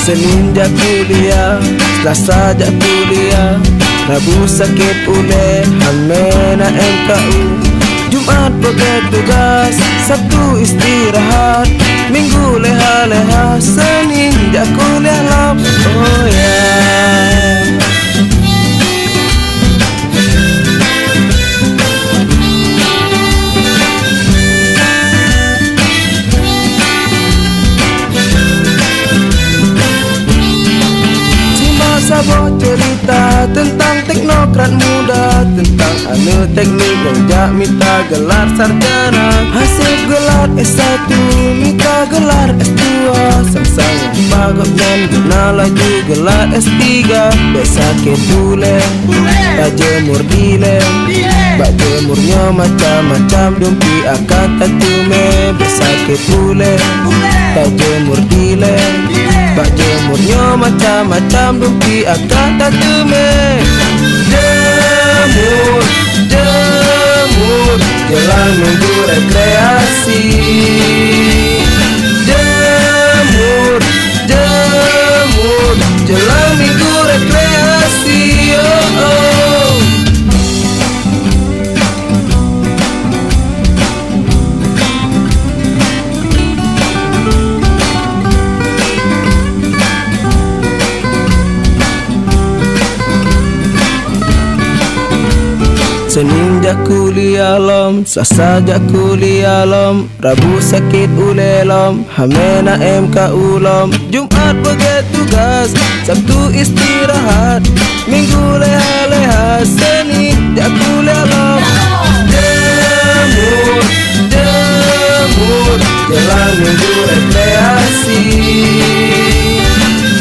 Seninja kuliah, Selasa jak kuliah, Rabu sakit ule, Hamena MKU, Jumat pakai tugas, Sabtu istirahat, Minggu leha-leha, Senin jak kuliah lap. Oh yeah. Sabot cerita tentang teknokrat muda, tentang anu teknik yang jak minta gelar sarjana, hasil gelar S1 minta gelar S2, sang-sang pagot dan guna laju gelar S3, biasa ketule tak jemur dilem, bak jemurnya macam-macam dumpi akan tak tume, biasa ketule tak jemur dilem, bak jemurnya macam-macam dumpi akan tak tume. Jemur, jemur, jelang minggu rekreasi. Jemur, jemur, jelang minggu rekreasi. Oh, oh. Senin jak kuliah lom, Selasa jak kuliah lom, Rabu sakit ule lom, Hamena MKU lom, Jumat pakai tugas, Sabtu istirahat, Minggu leha-leha, Senin jak kuliah lom. Jemur, jemur, jelang minggu rekreasi.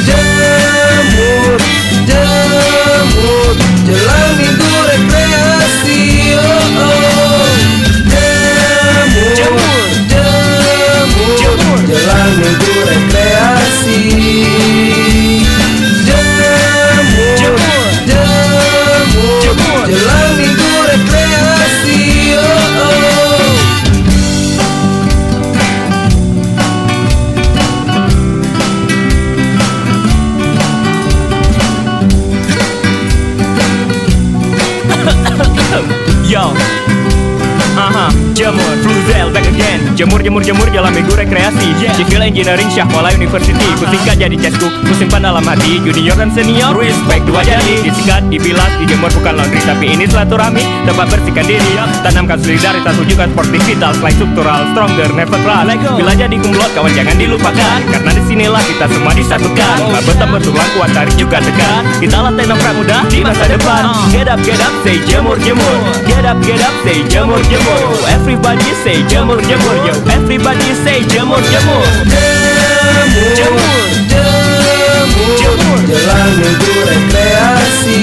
Jemur, jemur, jelang minggu rekreasi. Oh, oh. Jemur, jemur, jemur, jelang minggu rekreasi. Jemur, jemur, jemur, jelang minggu rekreasi. Oh, oh. Yo, jemur, Fluzel back again. Jemur, jemur, jemur dalam minggu rekreasi. Civil Engineering Syahwala University. Ku singkat jadi cesku, ku simpan dalam hati. Junior dan senior, respect dua jari. Disikat, dibilas, dijemur bukan laundry, tapi ini silaturahmi. Tempat bersihkan diri, tanamkan solidaritas, tunjukkan sportif vital, selain struktural, stronger, never cry. Bila jadi kumlot, kawan jangan dilupakan, karena disinilah kita semua disatukan. Betam bertulang kuat, tarik juga tekan. Kita latih teknokrat muda di masa depan. Get up, say jemur, jemur. Get up, say jemur, jemur. Everybody say jemur, jemur. Yo, everybody say jemur, jemur. Jemur, jemur, jemur, jelang minggu rekreasi.